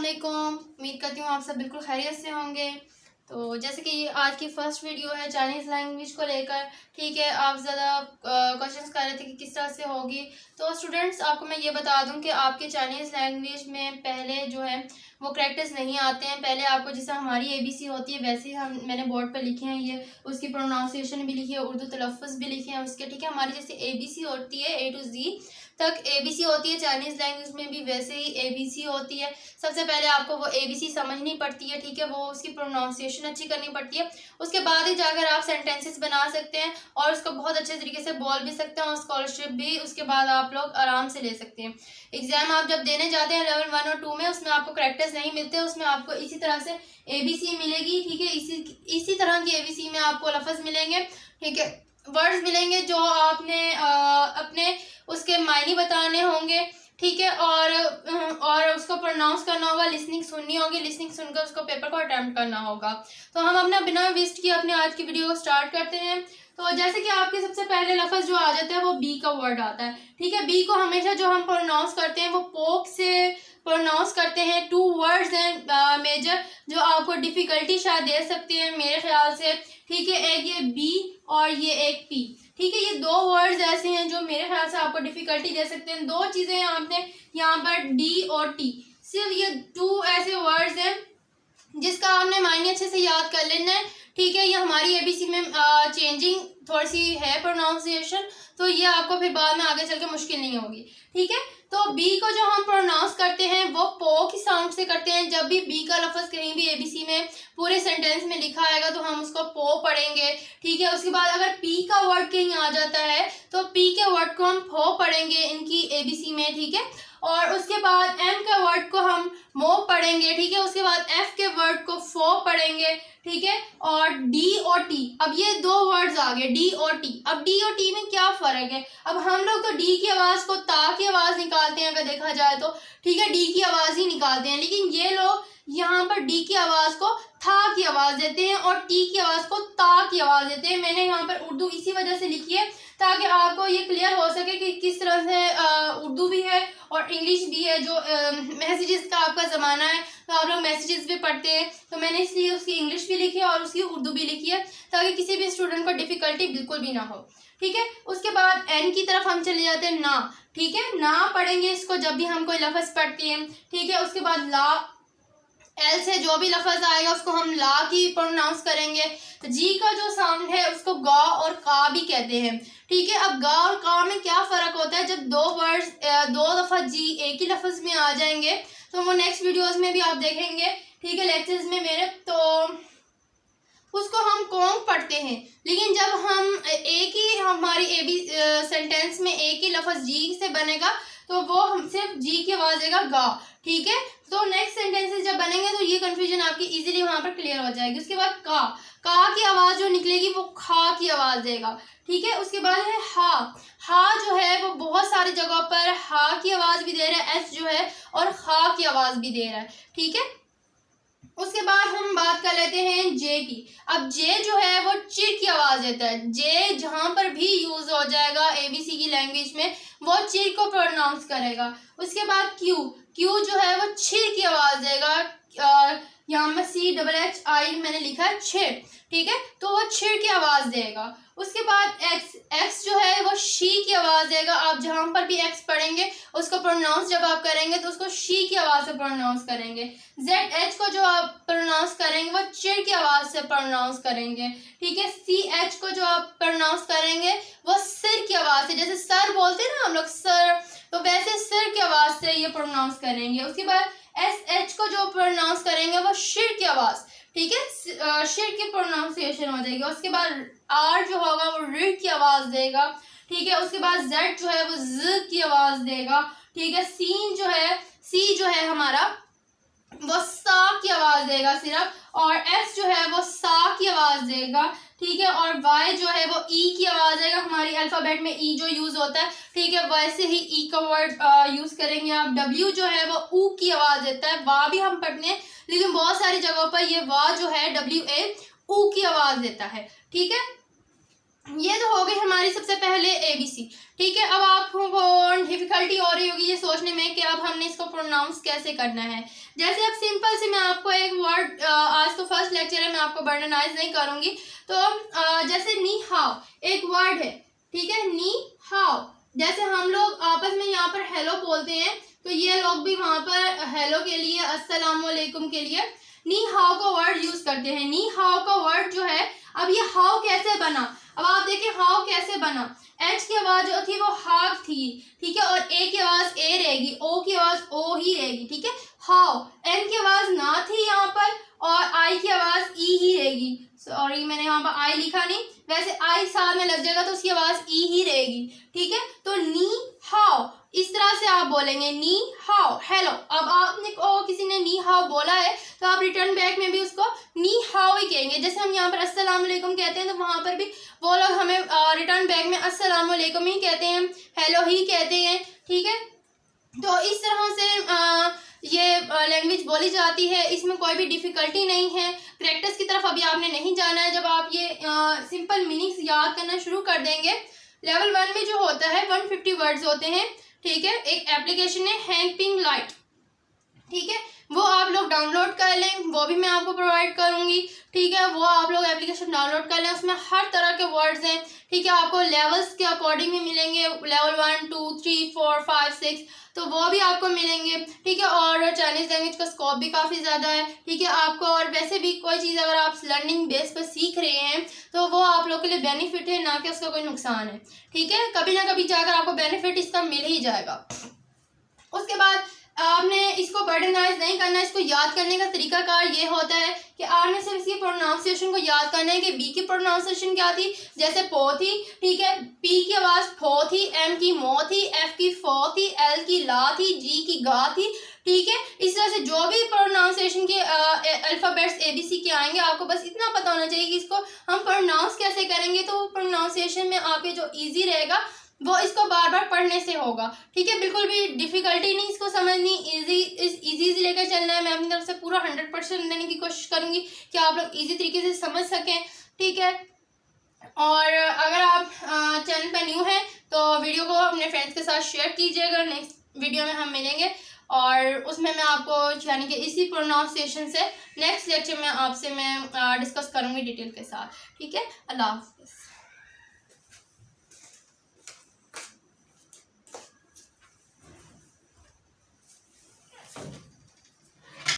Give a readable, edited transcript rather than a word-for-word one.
वालेकुम। उम्मीद करती हूँ आप सब बिल्कुल खैरियत से होंगे। तो जैसे कि आज की फ़र्स्ट वीडियो है चाइनीज़ लैंग्वेज को लेकर, ठीक है। आप ज़्यादा क्वेश्चंस कर रहे थे कि किस तरह से होगी। तो स्टूडेंट्स, आपको मैं ये बता दूं कि आपके चाइनीज़ लैंग्वेज में पहले जो है वो करैक्टर्स नहीं आते हैं। पहले आपको जैसे हमारी ABC होती है वैसे ही मैंने बोर्ड पर लिखे हैं, ये उसकी प्रोनाउंसिएशन भी लिखी है, उर्दू तलफ़्फ़ुज़ भी लिखे हैं उसके, ठीक है। हमारी जैसे ABC होती है A to Z तक ABC होती है, चाइनीज़ लैंग्वेज में भी वैसे ही ABC होती है। सबसे पहले आपको वो ABC समझनी पड़ती है, ठीक है, वो उसकी प्रोनाउंसिएशन अच्छी करनी पड़ती है। उसके बाद ही जाकर आप सेंटेंसेस बना सकते हैं और उसको बहुत अच्छे तरीके से बोल भी सकते हैं और स्कॉलरशिप भी उसके बाद आप लोग आराम से ले सकते हैं। एग्जाम आप जब देने जाते हैं लेवल 1 और 2 में, उसमें आपको करैक्टर्स नहीं मिलते, उसमें आपको इसी तरह से ABC मिलेगी, ठीक है। इसी तरह की ABC में आपको लफ्ज़ मिलेंगे, ठीक है, वर्ड्स मिलेंगे जो आपने अपने उसके मायने बताने होंगे, ठीक है। और उसको प्रोनाउंस करना होगा, लिसनिंग सुननी होगी, लिसनिंग सुनकर उसको पेपर को अटेम्प्ट करना होगा। तो हम अपना बिना वेस्ट किए अपने आज की वीडियो को स्टार्ट करते हैं। तो जैसे कि आपके सबसे पहले लफ्ज़ जो आ जाता है वो बी का वर्ड आता है, ठीक है। बी को हमेशा जो हम प्रोनाउंस करते हैं वो पोक से प्रोनाउंस करते हैं। 2 वर्ड्स हैं मेजर जो आपको डिफ़िकल्टी शायद दे सकते हैं मेरे ख्याल से, ठीक है। एक ये बी और ये एक पी, ठीक है। ये 2 वर्ड्स ऐसे हैं जो मेरे ख्याल से आपको डिफ़िकल्टी दे सकते हैं। 2 चीज़ें हैं आपने यहाँ पर डी और टी, सिर्फ ये 2 ऐसे वर्ड्स हैं जिसका आपने मायने अच्छे से याद कर लेना है, ठीक है। ये हमारी ABC में चेंजिंग थोड़ी सी है प्रोनाउंसिएशन, तो ये आपको फिर बाद में आगे चल के मुश्किल नहीं होगी, ठीक है। तो बी को जो हम प्रोनाउंस करते हैं वो पो की साउंड से करते हैं। जब भी बी का लफ्ज़ कहीं भी ABC में पूरे सेंटेंस में लिखा आएगा तो हम उसको पो पढ़ेंगे, ठीक है। उसके बाद अगर पी का वर्ड कहीं आ जाता है तो पी के वर्ड को हम फो पढ़ेंगे इनकी ABC में, ठीक है। और उसके बाद एम के वर्ड को हम मो पढ़ेंगे, ठीक है। उसके बाद एफ के वर्ड को फो पढ़ेंगे, ठीक है। और डी और टी, अब ये 2 वर्ड्स आ गए डी और टी। अब डी और टी में क्या फ़र्क है? अब हम लोग तो डी की आवाज़ को ता की आवाज़ निकालते हैं अगर देखा जाए तो, ठीक है, डी की आवाज़ ही निकालते हैं। लेकिन ये लोग यहाँ पर डी की आवाज़ को था की आवाज़ देते हैं और टी की आवाज़ को ता की आवाज़ देते हैं। मैंने यहाँ पर उर्दू इसी वजह से लिखी है ताकि आपको ये क्लियर हो सके कि किस तरह से उर्दू भी है और इंग्लिश भी है। जो मैसेजेस का आपका ज़माना है तो आप लोग मैसेजेस भी पढ़ते हैं, तो मैंने इसलिए उसकी इंग्लिश भी लिखी है और उसकी उर्दू भी लिखी है ताकि किसी भी स्टूडेंट को डिफ़िकल्टी बिल्कुल भी ना हो, ठीक है। उसके बाद एन की तरफ हम चले जाते हैं ना, ठीक है। ना पढ़ेंगे इसको जब भी हम कोई लफ्ज़ पढ़ते हैं, ठीक है। उसके बाद ला, एल से जो भी लफ्ज़ आएगा उसको हम ला की प्रोनाउंस करेंगे। तो जी का जो साउंड है उसको गा और का भी कहते हैं, ठीक है। अब गा और का में क्या फ़र्क होता है? जब 2 वर्ड्स 2 दफ़ा जी एक ही लफ्ज़ में आ जाएंगे तो वो नेक्स्ट वीडियोस में भी आप देखेंगे, ठीक है, लेक्चर्स में मेरे, तो उसको हम कौन पढ़ते हैं। लेकिन जब हम एक ही हमारी सेंटेंस में एक ही लफ्ज़ जी से बनेगा तो वो हम सिर्फ जी की आवाज़ देगा गा, ठीक है। तो नेक्स्ट सेंटेंसेस जब बनेंगे तो ये कंफ्यूजन आपकी इजीली वहाँ पर क्लियर हो जाएगी। उसके बाद का की आवाज़ जो निकलेगी वो खा की आवाज़ देगा, ठीक है। उसके बाद है हा जो है वो बहुत सारी जगहों पर हा की आवाज़ भी दे रहा है, एस जो है, और खा की आवाज़ भी दे रहा है, ठीक है। उसके बाद हम बात कर लेते हैं जे की। अब जे जो है वो चिर की आवाज़ देता है। जे जहाँ पर भी यूज़ हो जाएगा ABC की लैंग्वेज में वो चिर को प्रोनाउंस करेगा। उसके बाद क्यू जो है वो छिर की आवाज़ देगा। यहाँ में CHI मैंने लिखा है छिर, ठीक है, तो वो छिर की आवाज़ देगा। उसके बाद एक्स जो है वो शी की आवाज़ देगा। आप जहाँ पर भी एक्स पढ़ेंगे उसको प्रोनाउंस जब आप करेंगे तो उसको शी की आवाज़ से प्रोनाउंस करेंगे। ZH को जो आप प्रोनाउंस करेंगे वो चिर की आवाज़ से प्रोनाउंस करेंगे, ठीक है। CH को जो आप प्रोनाउंस करेंगे वो सिर की आवाज़ से, जैसे सर बोलते हैं ना हम लोग सर, तो वैसे सिर की आवाज़ से ये प्रोनाउंस करेंगे। उसके बाद SH को जो प्रोनाउंस करेंगे वो शिर की आवाज़, ठीक है, शिर की प्रोनाउंसिएशन हो जाएगी। उसके बाद R जो होगा वो र की आवाज़ देगा, ठीक है। उसके बाद Z जो है वो Z की आवाज़ देगा, ठीक है। C जो है हमारा वो सा की आवाज़ देगा सिर्फ, और S जो है वो सा की आवाज़ देगा, ठीक है। और Y जो है वो ई की आवाज़ देगा। हमारी अल्फ़ाबेट में ई जो यूज़ होता है, ठीक है, वैसे ही ई का वर्ड यूज़ करेंगे आप। W जो है वो ऊ की आवाज़ देता है। वाह भी हम पढ़ते हैं लेकिन बहुत सारी जगहों पर ये वाह जो है WA ऊ की आवाज़ देता है, ठीक है। ये तो हो गई हमारी सबसे पहले ABC। ठीक है, अब आपको डिफिकल्टी हो रही होगी ये सोचने में कि अब हमने इसको प्रोनाउंस कैसे करना है। जैसे अब सिंपल से मैं आपको एक वर्ड, आज तो फर्स्ट लेक्चर है, मैं आपको बर्डनाइज नहीं करूंगी, तो जैसे नी हाउ एक वर्ड है, ठीक है, नी हाउ। जैसे हम लोग आपस में यहाँ पर हेलो बोलते हैं, तो ये लोग भी वहां पर हेलो के लिए, अस्सलाम वालेकुम के लिए नी हाउ का वर्ड यूज करते हैं। नी हाउ का वर्ड जो है, अब ये हाउ कैसे बना, अब आप देखिए हाउ कैसे बना। एच की आवाज जो थी वो हाग थी, ठीक है, और ए की आवाज ए रहेगी, ओ की आवाज ओ ही रहेगी, ठीक है। हाउ, एन की आवाज ना थी यहाँ पर, और आई की आवाज ई ही रहेगी। सॉरी मैंने यहाँ पर आई लिखा नहीं, वैसे आई साथ में लग जाएगा तो उसकी आवाज ई ही रहेगी, ठीक है। तो नी हाउ इस तरह से आप बोलेंगे, नी हाउ हेलो। अब आपने किसी ने नी हाउ बोला है तो आप रिटर्न बैक में भी उसको नी हाउ ही कहेंगे। जैसे हम यहाँ पर अस्सलाम वालेकुम कहते हैं, तो वहां पर भी वो लोग हमें रिटर्न बैक में अस्सलाम वालेकुम ही कहते हैं, हेलो ही कहते हैं, ठीक है। तो इस तरह से ये लैंग्वेज बोली जाती है, इसमें कोई भी डिफिकल्टी नहीं है। प्रैक्टिस की तरफ अभी आपने नहीं जाना है। जब आप ये सिंपल मीनिंग्स याद करना शुरू कर देंगे, लेवल 1 में जो होता है 150 वर्ड्स होते हैं, ठीक है। एक एप्लीकेशन है हैंगपिंग लाइट, ठीक है, वो आप लोग डाउनलोड कर लें, वो भी मैं आपको प्रोवाइड करूंगी, ठीक है। वो आप लोग एप्लीकेशन डाउनलोड कर लें, उसमें हर तरह के वर्ड्स हैं, ठीक है। आपको लेवल्स के अकॉर्डिंग भी मिलेंगे, लेवल 1 2 3 4 5 6, तो वो भी आपको मिलेंगे, ठीक है। और चाइनीज लैंग्वेज का स्कोप भी काफ़ी ज़्यादा है, ठीक है आपको। और वैसे भी कोई चीज़ अगर आप लर्निंग बेस पर सीख रहे हैं तो वो आप लोग के लिए बेनिफिट है, ना कि उसका कोई नुकसान है, ठीक है। कभी ना कभी जाकर आपको बेनिफिट इसका मिल ही जाएगा। उसके बाद आपने इसको बर्डनाइज नहीं करना, इसको याद करने का तरीकाकार ये होता है कि आपने सिर्फ इसकी प्रोनाउंसिएशन को याद करना है कि बी की प्रोनाउंसिएशन क्या थी, जैसे पो थी, ठीक है, पी की आवाज फो थी, एम की मो थी, एफ की फो थी, एल की ला थी, जी की गा थी, ठीक है। इस तरह से जो भी प्रोनाउंसिएशन के अल्फाबेट्स ABC के आएंगे, आपको बस इतना पता होना चाहिए कि इसको हम प्रोनाउंस कैसे करेंगे। तो प्रोनाउंसिएशन में आपके जो ईजी रहेगा वो इसको बार बार पढ़ने से होगा, ठीक है। बिल्कुल भी डिफिकल्टी नहीं इसको समझनी, इजी लेकर चलना है। मैं अपनी तरफ से पूरा 100% देने की कोशिश करूंगी कि आप लोग इजी तरीके से समझ सकें, ठीक है। और अगर आप चैनल पे न्यू हैं तो वीडियो को अपने फ्रेंड्स के साथ शेयर कीजिएगा। नेक्स्ट वीडियो में हम मिलेंगे और उसमें मैं आपको यानी कि इसी प्रोनाउंसिएशन से नेक्स्ट लेक्चर में आपसे मैं डिस्कस करूंगी डिटेल के साथ, ठीक है। अल्लाह हाफ़िज़।